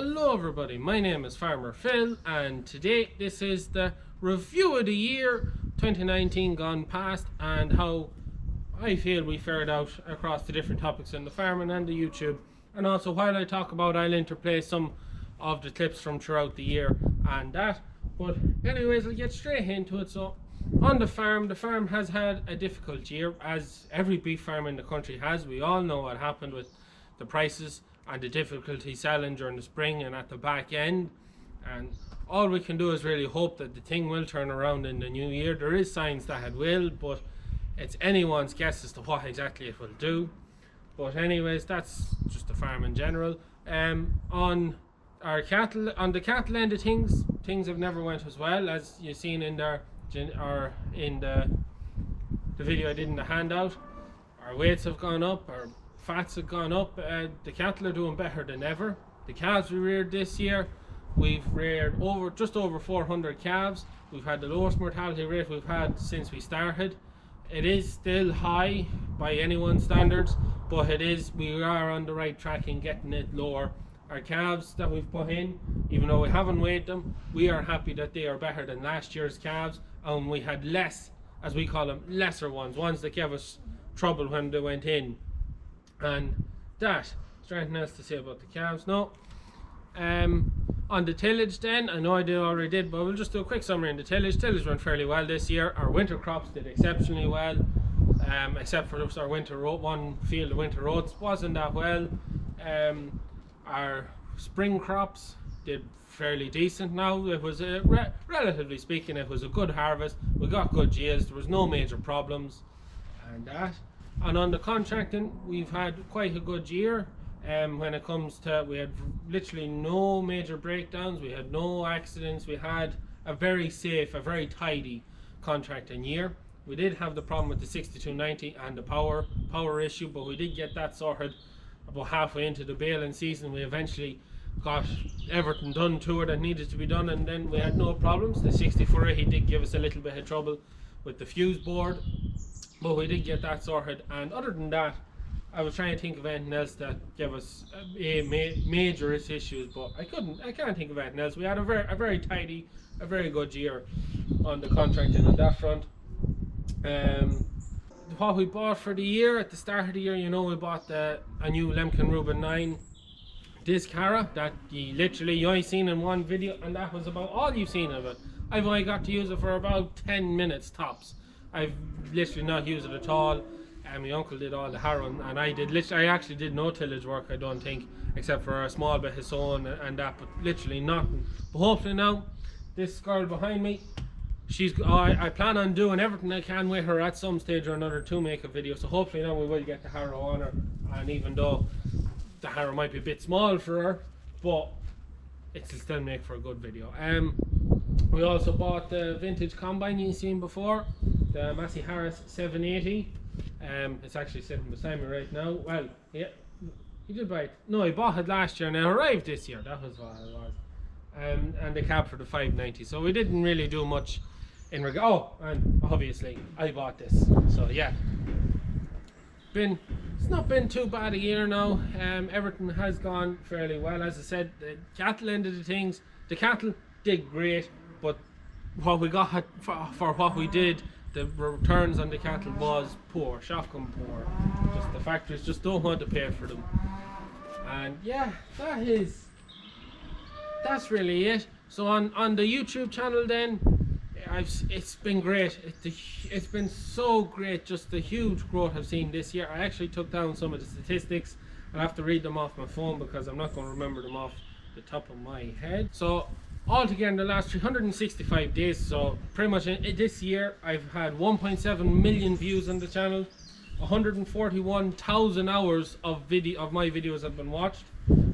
Hello everybody, my name is Farmer Phil and today this is the review of the year 2019 gone past and how I feel we fared out across the different topics in the farming and the YouTube. And also while I talk about, I'll interplay some of the clips from throughout the year and that. But anyways, I'll get straight into it. So on the farm has had a difficult year, as every beef farm in the country has. We all know what happened with the prices and the difficulty selling during the spring and at the back end, and all we can do is really hope that the thing will turn around in the new year. There is signs that it will, but it's anyone's guess as to what exactly it will do. But anyways, that's just the farm in general. On our cattle, on the cattle end of things have never went as well as you've seen in the video I did in the handout. Our weights have gone up, our fats have gone up. The cattle are doing better than ever. The calves we reared this year, we've reared just over 400 calves. We've had the lowest mortality rate we've had since we started. It is still high by anyone's standards, but we are on the right track in getting it lower. Our calves that we've put in, even though we haven't weighed them, we are happy that they are better than last year's calves, and we had less, as we call them, lesser ones that gave us trouble when they went in. And that, is there anything else to say about the calves? No. On the tillage then, I know I already did, but we'll just do a quick summary on the tillage. Tillage went fairly well this year. Our winter crops did exceptionally well, except for our one field of winter oats wasn't that well. Our spring crops did fairly decent now. It was relatively speaking, it was a good harvest. We got good yields, there was no major problems and that. And on the contracting, we've had quite a good year. When it comes to, we had literally no major breakdowns, we had no accidents, we had a very safe, a very tidy contracting year. We did have the problem with the 6290 and the power issue, but we did get that sorted about halfway into the baling season. We eventually got everything done to it that needed to be done, and then we had no problems. The 6480 did give us a little bit of trouble with the fuse board, but we did get that sorted. And other than that, I was trying to think of anything else that gave us major issues, but I can't think of anything else. We had a very tidy, a very good year on the contracting on that front. What we bought for the year, at the start of the year, you know, we bought a new Lemken Reuben 9 disc harrow that you only seen in one video, and that was about all you've seen of it. I've only got to use it for about 10 minutes tops. I've literally not used it at all. My uncle did all the harrowing, and I actually did no tillage work, I don't think, except for a small bit of sowing and that, but literally nothing. But hopefully now, this girl behind me, I plan on doing everything I can with her at some stage or another to make a video, so hopefully now we will get the harrow on her. And even though the harrow might be a bit small for her, but it'll still make for a good video. We also bought the vintage combine you've seen before, the Massey Harris 780. It's actually sitting beside me right now. Well, yeah, he did buy it. No, he bought it last year and it arrived this year. That was what it was. And the cab for the 590. So we didn't really do much in regard. Oh, and obviously I bought this. So yeah, it's not been too bad a year now. Everything has gone fairly well. As I said, the cattle end of the things, the cattle did great, but what we got for what we did, the returns on the cattle was poor, shocking poor. Just the factories just don't want to pay for them. And yeah, that's really it. So on the YouTube channel then, it's been great. It's been so great, just the huge growth I've seen this year. I actually took down some of the statistics. I'll have to read them off my phone because I'm not going to remember them off the top of my head. So altogether in the last 365 days, so pretty much this year, I've had 1.7 million views on the channel. 141,000 hours of my videos have been watched.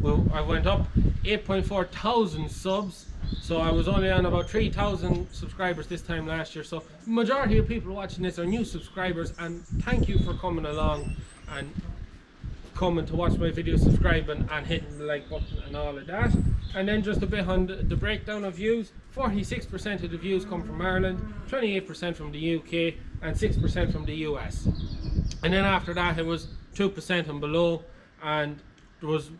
Well, I went up 8.4 thousand subs, so I was only on about 3,000 subscribers this time last year. So the majority of people watching this are new subscribers, and thank you for coming along and coming to watch my videos, subscribing and hitting the like button and all of that. And then just a bit on the breakdown of views. 46% of the views come from Ireland, 28% from the UK, and 6% from the US. And then after that it was 2% and below, and there was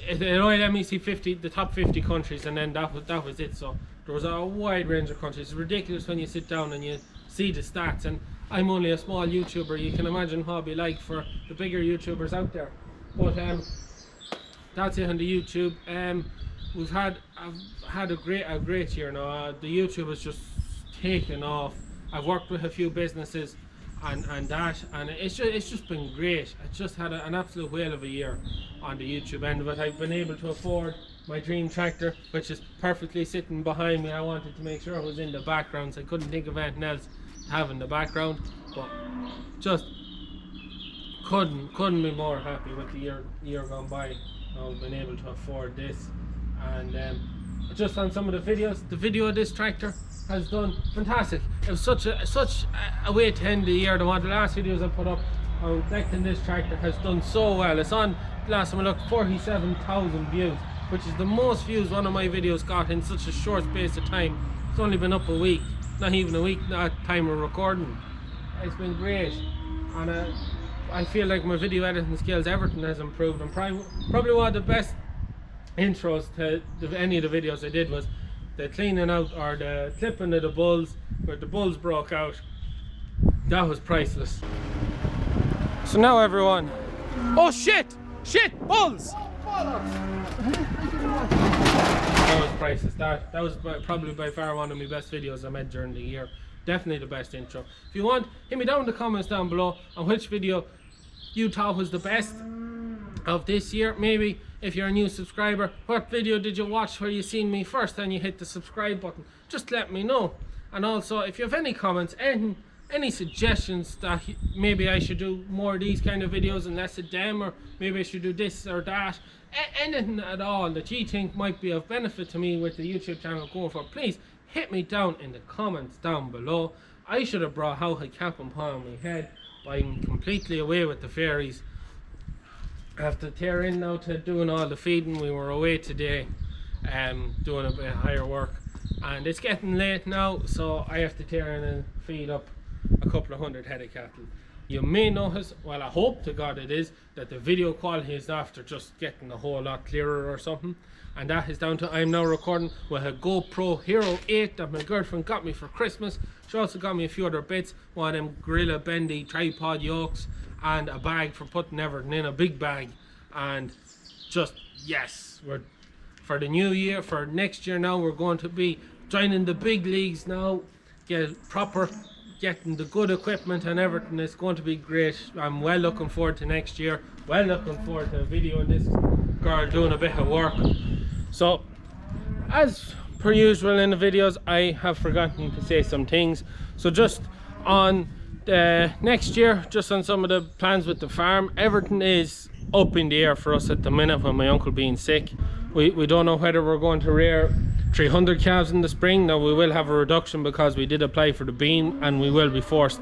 it only let me see 50, the top 50 countries, and then that was it. So there was a wide range of countries. It's ridiculous when you sit down and you see the stats, and I'm only a small YouTuber. You can imagine what it'd be like for the bigger YouTubers out there. But that's it on the YouTube. I've had a great year now. The YouTube has just taken off. I've worked with a few businesses and it's just been great. It's just had an absolute whale of a year on the YouTube end of it. I've been able to afford my dream tractor, which is perfectly sitting behind me. I wanted to make sure it was in the background, so I couldn't think of anything else to have in the background. But just couldn't be more happy with the year gone by. I've been able to afford this, and just on some of the videos, the video of this tractor has done fantastic. It was such a way to end the year. The last videos I put up on collecting this tractor has done so well. It's on, last time I looked, 47,000 views, which is the most views one of my videos got in such a short space of time. It's only been up a week, not even a week at time of recording. It's been great, and I feel like my video editing skills, everything has improved. And probably one of the best intros to any of the videos I did was the cleaning out, or the clipping of the bulls, where the bulls broke out. That was priceless. So now everyone, oh shit, bulls! That was priceless. That was probably by far one of my best videos I made during the year. Definitely the best intro. If you want, hit me down in the comments down below on which video you thought was the best of this year. Maybe if you're a new subscriber, what video did you watch where you seen me first and you hit the subscribe button? Just let me know. And also, if you have any comments, any suggestions that maybe I should do more of these kind of videos and less of them, or maybe I should do this or that, anything at all that you think might be of benefit to me with the YouTube channel going forward, please hit me down in the comments down below. I should have brought how I cap and paw on my head, but I'm completely away with the fairies. I have to tear in now to doing all the feeding. We were away today doing a bit of higher work, and it's getting late now, so I have to tear in and feed up a couple of hundred head of cattle. You may notice, well, I hope to God it is, that the video quality is after just getting a whole lot clearer or something, and that is down to I'm now recording with a GoPro Hero 8 that my girlfriend got me for Christmas. She also got me a few other bits, one of them Gorilla Bendy tripod yokes, and a bag for putting everything in, a big bag. And just, yes, we're for the new year, for next year now, we're going to be joining the big leagues now, getting the good equipment and everything. Is going to be great. I'm well looking forward to next year, well looking forward to a video on this girl doing a bit of work. So as per usual in the videos, I have forgotten to say some things. So just on the next year, just on some of the plans with the farm, everything is up in the air for us at the minute with my uncle being sick. We don't know whether we're going to rear 300 calves in the spring. Now we will have a reduction because we did apply for the beam, and we will be forced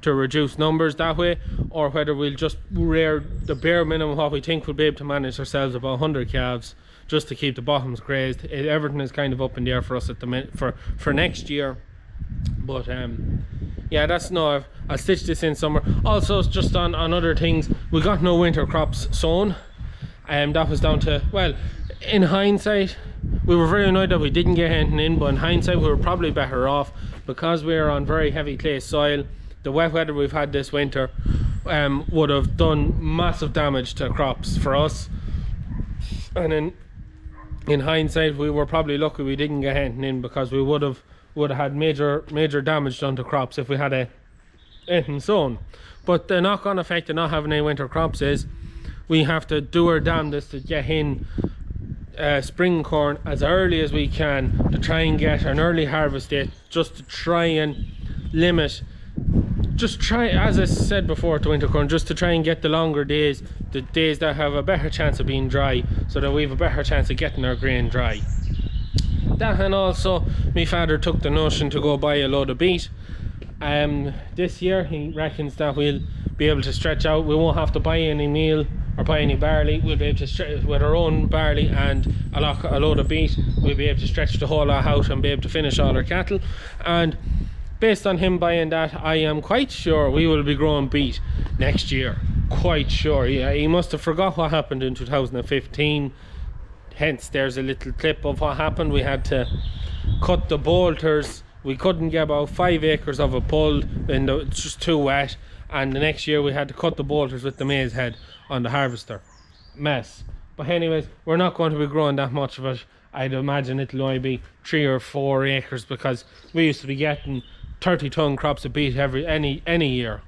to reduce numbers that way, or whether we'll just rear the bare minimum what we think we'll be able to manage ourselves, about 100 calves, just to keep the bottoms grazed. Everything is kind of up in the air for us at the minute for next year. But yeah, that's no, I'll stitch this in summer. Also, just on other things, we got no winter crops sown, and that was down to, well, in hindsight we were very annoyed that we didn't get anything in, but in hindsight we were probably better off because we are on very heavy clay soil. The wet weather we've had this winter would have done massive damage to crops for us, and in hindsight we were probably lucky we didn't get anything in, because we would have had major damage done to crops if we had anything sown. But the knock-on effect of not having any winter crops is we have to do our damnedest to get in spring corn as early as we can, to try and get an early harvest date, just to try and limit, as I said before, to winter corn, just to try and get the longer days, the days that have a better chance of being dry, so that we have a better chance of getting our grain dry. That, and also my father took the notion to go buy a load of beet. This year he reckons that we'll be able to stretch out. We won't have to buy any meal or buy any barley. We'll be able to stretch with our own barley and a load of beet. We'll be able to stretch the whole lot out and be able to finish all our cattle. And based on him buying that, I am quite sure we will be growing beet next year. quite sure. Yeah, he must have forgot what happened in 2015. Hence, there's a little clip of what happened. We had to cut the bolters. We couldn't get about 5 acres of it pulled, and it's just too wet. And the next year we had to cut the bolters with the maize head on the harvester. Mess. But anyways, we're not going to be growing that much of it. I'd imagine it'll only be 3 or 4 acres, because we used to be getting 30-ton crops of beet any year.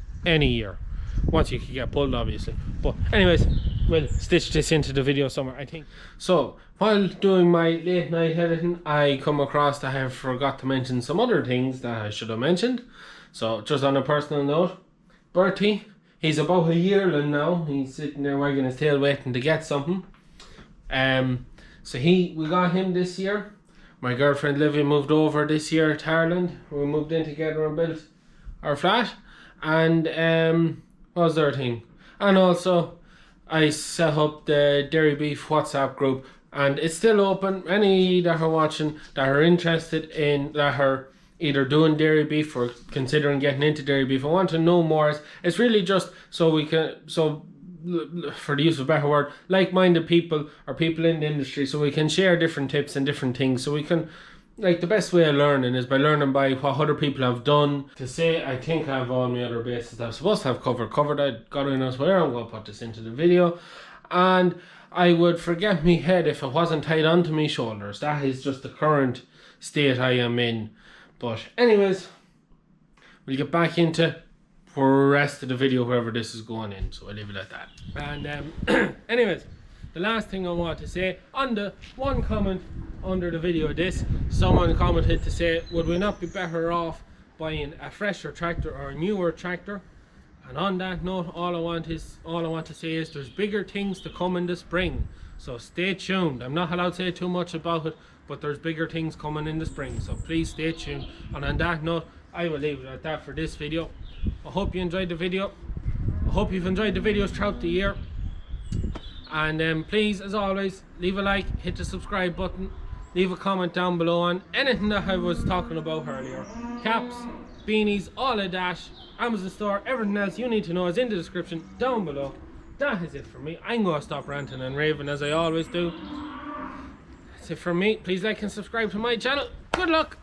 Once you could get pulled, obviously. But anyways, we'll stitch this into the video somewhere, I think. So while doing my late night editing, I come across that I have forgot to mention some other things that I should have mentioned. So just on a personal note, Bertie, he's about a yearling now. He's sitting there wagging his tail waiting to get something. So we got him this year. My girlfriend Livy moved over this year to Ireland. We moved in together and built our flat. And what was the other thing? And also I set up the Dairy Beef WhatsApp group, and it's still open. Any that are watching that are interested in, that are either doing dairy beef or considering getting into dairy beef, I want to know more. It's really just so we can, for the use of a better word, like-minded people or people in the industry, so we can share different tips and different things. So we can, like, the best way of learning is by learning by what other people have done. To say, I think I have all my other bases that I'm supposed to have covered. I got in as well. I'm going to put this into the video. And I would forget me head if it wasn't tied onto me shoulders. That is just the current state I am in. But anyways, we'll get back into the rest of the video wherever this is going in. So I'll leave it at that. And anyways, the last thing I want to say, on the one comment under the video of this, someone commented to say, would we not be better off buying a fresher tractor or a newer tractor? And on that note, all I want to say is there's bigger things to come in the spring, so stay tuned. I'm not allowed to say too much about it, but there's bigger things coming in the spring, so please stay tuned. And on that note, I will leave it at that for this video. I hope you enjoyed the video. I hope you've enjoyed the videos throughout the year. And please, as always, leave a like, hit the subscribe button, leave a comment down below on anything that I was talking about earlier. Caps, beanies, all of that, Amazon store, everything else you need to know is in the description down below. That is it for me. I'm going to stop ranting and raving as I always do. That's it for me. Please like and subscribe to my channel. Good luck.